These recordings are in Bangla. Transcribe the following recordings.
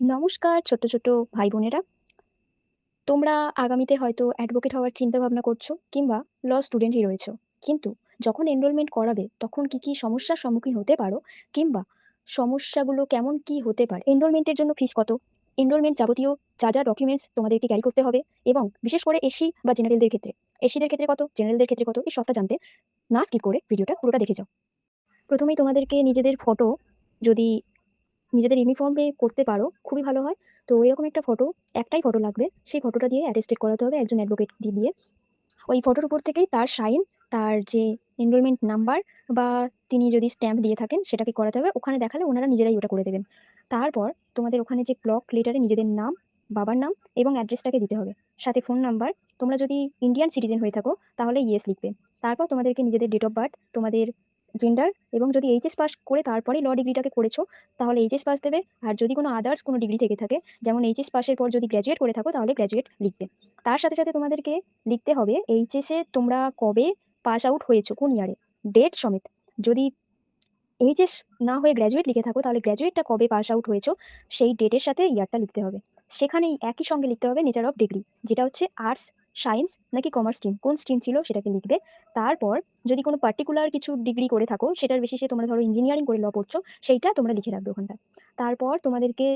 নমস্কার ছোট্ট, ছোট্ট ভাই বোনেরা। তোমরা আগামীতে হয়তো অ্যাডভোকেট হওয়ার চিন্তাভাবনা করছো কিংবা ল স্টুডেন্টই রয়েছো। কিন্তু যখন এনরোলমেন্ট করাবে তখন কি, কি সমস্যার সম্মুখীন হতে পারো কিংবা সমস্যাগুলো কেমন কি হতে পারে? এনরোলমেন্টের জন্য ফিস কত? এনরোলমেন্ট যাবতীয় যা ডকুমেন্টস তোমাদেরকে ক্যারি করতে হবে এবং বিশেষ করে এসসি বা জেনারেলদের ক্ষেত্রে, এসসিদের ক্ষেত্রে কত, জেনারেলদের ক্ষেত্রে কত, এই সবটা জানতে না স্কিপ করে ভিডিওটা পুরোটা দেখে যাও। প্রথমেই তোমাদেরকে নিজেদের ফটো যদি নিজেদের ইউনিফর্মে করতে পারো খুবই ভালো হয়। তো এরকম একটা ফটো, একটাই ফটো লাগবে। সেই ফটোটা দিয়ে অ্যাটেস্টেড করাতে হবে একজন অ্যাডভোকেট দিয়ে। ওই ফটোর উপর থেকেই তার সাইন, তার যে এনরোলমেন্ট নাম্বার বা তিনি যদি স্ট্যাম্প দিয়ে থাকেন সেটাকে করাতে হবে। ওখানে দেখালে ওনারা নিজেরাই ওটা করে দেবেন। তারপর তোমাদের ওখানে যে ব্লক লেটারে নিজেদের নাম, বাবার নাম এবং অ্যাড্রেসটাকে দিতে হবে, সাথে ফোন নাম্বার। তোমরা যদি ইন্ডিয়ান সিটিজেন হয়ে থাকো তাহলে ইয়েস লিখবে। তারপর তোমাদেরকে নিজেদের ডেট অফ বার্থ, তোমাদের জেন্ডার এবং যদি এইচএস পাস করে তারপরেই ল ডিগ্রিটাকে করেছো তাহলে এইচএস পাস দেবে। আর যদি কোনো আদার্স কোনো ডিগ্রি থেকে থাকে, যেমন এইচএস পাসের পর যদি গ্র্যাজুয়েট করে থাকো তাহলে গ্র্যাজুয়েট লিখবে। তার সাথে সাথে তোমাদেরকে লিখতে হবে এইচএসে তোমরা কবে পাস আউট হয়েছো, কোন ইয়ারে, ডেট সমেত। যদি এইচএস না হয়ে গ্র্যাজুয়েট লিখে থাকো তাহলে গ্র্যাজুয়েটটা কবে পাস আউট হয়েছো সেই ডেটের সাথে ইয়ারটা লিখতে হবে। সেখানেই একই সঙ্গে লিখতে হবে নেচার অফ ডিগ্রি, যেটা হচ্ছে আর্টস, সায়েন্স নাকি কমার্স স্ট্রিম, কোন স্ট্রিম ছিল সেটাকে লিখবে। তারপর যদি কোনো পার্টিকুলার কিছু ডিগ্রি করে থাকো, সেটার বেসিসে তোমরা ধরো ইঞ্জিনিয়ারিং করে ল পড়ছো, সেইটা তোমরা লিখে রাখবে ওখানটা। তারপর তোমাদেরকে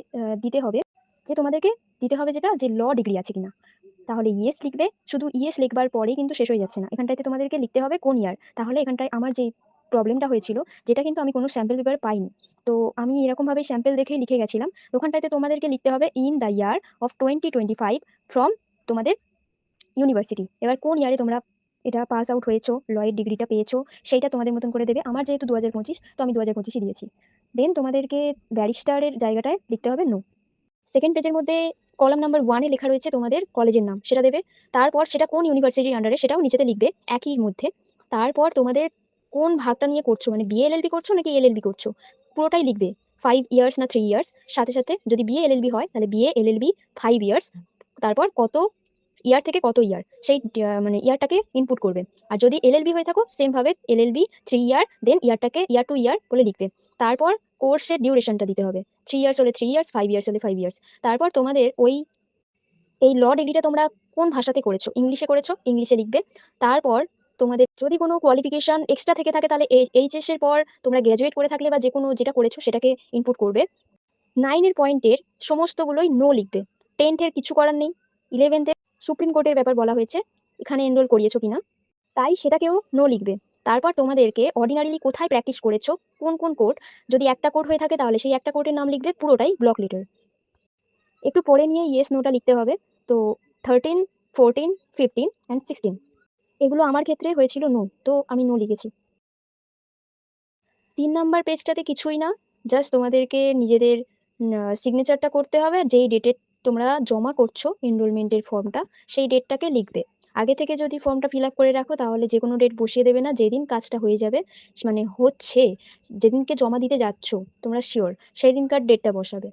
দিতে হবে তোমাদেরকে দিতে হবে যেটা, যে ল ডিগ্রি আছে কিনা। তাহলে ইয়েস লিখবে। শুধু ইয়েস লিখবার পরেই কিন্তু শেষ হয়ে যাচ্ছে না, এখানটাতে তোমাদেরকে লিখতে হবে কোন ইয়ার। তাহলে এখানটায় আমার যে প্রবলেমটা হয়েছিল, যেটা কিন্তু আমি কোনো স্যাম্পল পেপার পাইনি, তো আমি এরকমভাবে স্যাম্পল দেখেই লিখে গেছিলাম। তো ওখানটাতে তোমাদেরকে লিখতে হবে in the year of 2025 from তোমাদের ইউনিভার্সিটি। এবার কোন ইয়ারে তোমরা এটা পাস আউট হয়েছো, লয়ের ডিগ্রিটা পেয়েছো, সেইটা তোমাদের মতন করে দেবে। আমার যেহেতু 2025, তো আমি 2025ই দিয়েছি। দেন তোমাদেরকে ব্যারিস্টারের জায়গাটায় লিখতে হবে নো। সেকেন্ড পেজের মধ্যে কলাম নাম্বার 1-এ লেখা রয়েছে তোমাদের কলেজের নাম, সেটা দেবে। তারপর সেটা কোন ইউনিভার্সিটির আন্ডারে সেটাও নিচেতে লিখবে একই মধ্যে। তারপর তোমাদের কোন ভাগটা নিয়ে করছো, মানে বিএ এলএলবি করছো নাকি এলএলবি করছো, পুরোটাই লিখবে। 5 ইয়ার্স না 3 ইয়ার্স, সাথে সাথে যদি বিএ এলএলবি হয় তাহলে বিএ এলএলবি 5 ইয়ার্স। তারপর কত ইয়ার থেকে কত ইয়ার সেই মানে ইয়ারটাকে ইনপুট করবে। আর যদি এলএলবি হয়ে থাকো সেম ভাবে এলএলবি 3 ইয়ার, দেন ইয়ারটাকে ইয়ার টু ইয়ার বলে লিখবে। তারপর কোর্সের ডিউরেশনটা দিতে হবে, 3 ইয়ার্স হলে 3 ইয়ার্স, 5 ইয়ার্স হলে 5 ইয়ার্স। তারপর তোমাদের এই ল ডিগ্রিটা তোমরা কোন ভাষাতে করেছো, ইংলিশে করেছো, ইংলিশে লিখবে। তারপর তোমাদের যদি কোনো কোয়ালিফিকেশন এক্সট্রা থেকে থাকে তাহলে এইচএস এর পর তোমরা গ্রাজুয়েট করে থাকলে বা যে কোনো যেটা করেছো সেটাকে ইনপুট করবে। 9-এর পয়েন্টের সমস্তগুলোই নো লিখবে। 10th-এর কিছু করার নেই। 11th-এ সুপ্রিম কোর্টের ব্যাপার বলা হয়েছে, এখানে এনরোল করিয়েছো কিনা, তাই সেটাকেও নো লিখবে। তারপর তোমাদেরকে অর্ডিনারিলি কোথায় প্র্যাকটিস করেছো, কোন কোন কোর্ট, যদি একটা কোর্ট হয়ে থাকে তাহলে সেই একটা কোর্টের নাম লিখবে, পুরোটাই ব্লক লেটার। একটু পড়ে নিয়ে ইয়েস নোটা লিখতে হবে। তো 13, 14, 15 অ্যান্ড 16 এগুলো আমার ক্ষেত্রে হয়েছিল নো, তো আমি নো লিখেছি। 3 নাম্বার পেজটাতে কিছুই না, জাস্ট তোমাদেরকে নিজেদের সিগনেচারটা করতে হবে। যেই ডেটে তোমরা জমা করছো এনরোলমেন্টের ফর্মটা, সেই ডেটটাকে লিখবে। আগে থেকে যদি ফর্মটা ফিল আপ করে রাখো তাহলে যে কোনো ডেট বসিয়ে দেবে না, যেদিন কাজটা হয়ে যাবে, মানে হচ্ছে, যেদিনকে জমা দিতে যাচ্ছ তোমরা শিওর সেই দিনকার ডেটটা বসাবে।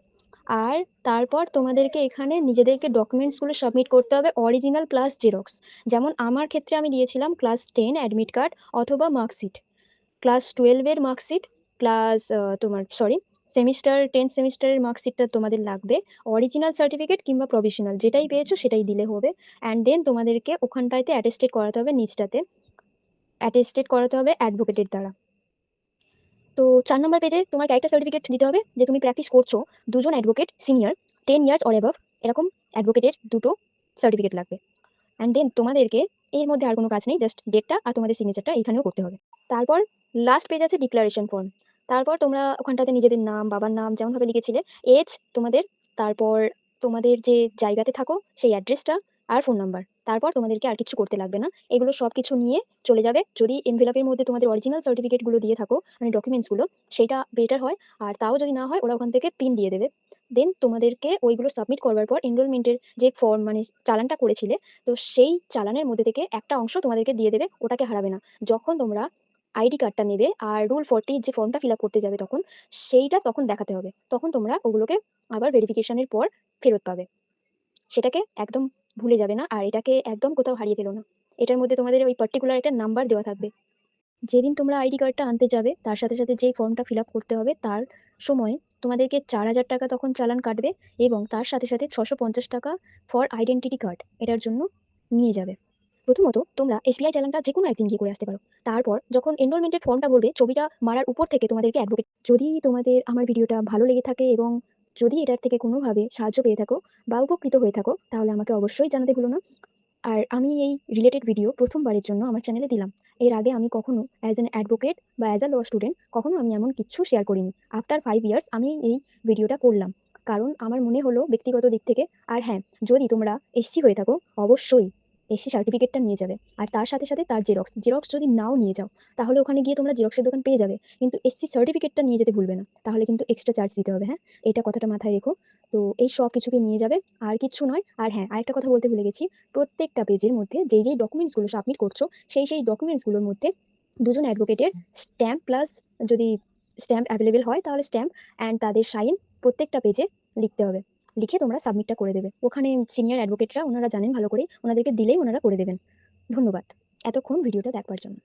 আর তারপর তোমাদেরকে এখানে নিজেদেরকে ডকুমেন্টসগুলো সাবমিট করতে হবে, অরিজিনাল প্লাস জেরক্স। যেমন আমার ক্ষেত্রে আমি দিয়েছিলাম ক্লাস 10 অ্যাডমিট কার্ড অথবা মার্কশিট, ক্লাস 12-এর মার্কশিট, ক্লাস তোমার সরি সেমিস্টার 10 সেমিস্টারের মার্কশিটটা তোমাদের লাগবে। অরিজিনাল সার্টিফিকেট কিংবা প্রভিশনাল যেটাই পেয়েছো সেটাই দিলে হবে। অ্যান্ড দেন তোমাদেরকে ওখানটাতে অ্যাটেস্টেড করাতে হবে, নিচটাতে অ্যাটেস্টেড করাতে হবে অ্যাডভোকেটের দ্বারা। তো 4 নম্বর পেজে তোমার ক্যারেক্টার সার্টিফিকেট দিতে হবে, যে তুমি প্র্যাকটিস করছো। দুজন advocate senior 10 years or above, এরকম অ্যাডভোকেটের দুটো সার্টিফিকেট লাগবে। অ্যান্ড দেন তোমাদেরকে এর মধ্যে আর কোনো কাজ নেই, জাস্ট ডেটটা আর তোমাদের সিগনেচারটা এখানেও করতে হবে। তারপর লাস্ট পেজ আছে ডিক্লারেশন ফর্ম। তারপর তোমরা ওখানটাতে নিজেদের নাম, বাবার নাম যেমনভাবে লিখেছিলে, এজ তোমাদের, তারপর তোমাদের যে জায়গাতে থাকো সেই অ্যাড্রেসটা আর ফোন নাম্বার। তারপর তোমাদেরকে আর কিছু করতে লাগবে না, এগুলো সব কিছু নিয়ে চলে যাবে। যদি এনভেলপের মধ্যে তোমাদের অরিজিনাল সার্টিফিকেটগুলো দিয়ে থাকো, মানে ডকুমেন্টসগুলো, সেটা বেটার হয়। আর তাও যদি না হয় ওরা ওখান থেকে পিন দিয়ে দেবে। দেন তোমাদেরকে ওইগুলো সাবমিট করবার পর এনরোলমেন্টের যে ফর্ম মানে চালানটা করেছিলে, তো সেই চালানের মধ্যে থেকে একটা অংশ তোমাদেরকে দিয়ে দেবে, ওটাকে হারাবে না। যখন তোমরা আইডি কার্ডটা নেবে আর রুল 40 যে ফর্মটা ফিল আপ করতে যাবে তখন সেইটা তখন দেখাতে হবে, তখন তোমরা ওগুলোকে আবার ভেরিফিকেশনের পর ফেরত পাবে। সেটাকে একদম ভুলে যাবে না, আর এটাকে একদম কোথাও হারিয়ে ফেলো না। এটার মধ্যে তোমাদের ওই পার্টিকুলার একটা নাম্বার দেওয়া থাকবে। যেদিন তোমরা আইডি কার্ডটা আনতে যাবে তার সাথে সাথে যেই ফর্মটা ফিল আপ করতে হবে তার সময় তোমাদেরকে 4,000 টাকা তখন চালান কাটবে, এবং তার সাথে সাথে 650 টাকা ফর আইডেন্টিটি কার্ড এটার জন্য নিয়ে যাবে। প্রথমত তোমরা এসবিআই চালানটা যে কোনো একদিন গিয়ে করে আসতে পারো। তারপর যখন এনরোলমেন্টের ফর্মটা ভরবে, ছবিটা মারার উপর থেকে তোমাদেরকে অ্যাডভোকেট, যদি তোমাদের আমার ভিডিওটা ভালো লেগে থাকে এবং যদি এটার থেকে কোনোভাবে সাহায্য পেয়ে থাকো বা উপকৃত হয়ে থাকো, তাহলে আমাকে অবশ্যই জানাতে ভুলো না। আর আমি এই রিলেটেড ভিডিও প্রথমবারের জন্য আমার চ্যানেলে দিলাম। এর আগে আমি কখনো অ্যাজ অ্যান অ্যাডভোকেট বা অ্যাজ আ ল স্টুডেন্ট কখনো আমি এমন কিচ্ছু শেয়ার করিনি। আফটার 5 ইয়ার্স আমি এই ভিডিওটা করলাম, কারণ আমার মনে হলো ব্যক্তিগত দিক থেকে। আর হ্যাঁ, যদি তোমরা এসসি হয়ে থাকো অবশ্যই এসসি সার্টিফিকেটটা নিয়ে যাবে, আর তার সাথে সাথে তার জেরক্স জেরক্স যদি নাও নিয়ে যাও তাহলে ওখানে গিয়ে তোমরা জেরক্সের দোকান পেয়ে যাবে, কিন্তু এসসি সার্টিফিকেটটা নিয়ে যেতে ভুলবে না, তাহলে কিন্তু এক্সট্রা চার্জ দিতে হবে। হ্যাঁ, এটা কথাটা মাথায় রেখো। তো এই সব কিছুকে নিয়ে যাবে, আর কিচ্ছু নয়। আর হ্যাঁ, আরেকটা কথা বলতে ভুলে গেছি, প্রত্যেকটা পেজের মধ্যে যেই ডকুমেন্টসগুলো সাবমিট করছো সেই ডকুমেন্টসগুলোর মধ্যে দুজন অ্যাডভোকেটের স্ট্যাম্প প্লাস, যদি স্ট্যাম্প অ্যাভেলেবেল হয় তাহলে স্ট্যাম্প অ্যান্ড তাদের সাইন প্রত্যেকটা পেজে লিখতে হবে। লিখে তোমরা সাবমিটটা করে দেবে। ওখানে সিনিয়র অ্যাডভোকেটরা ওনারা জানেন ভালো করে, ওনাদেরকে দিলেই ওনারা করে দেবেন। ধন্যবাদ এতক্ষণ ভিডিওটা দেখবার জন্য।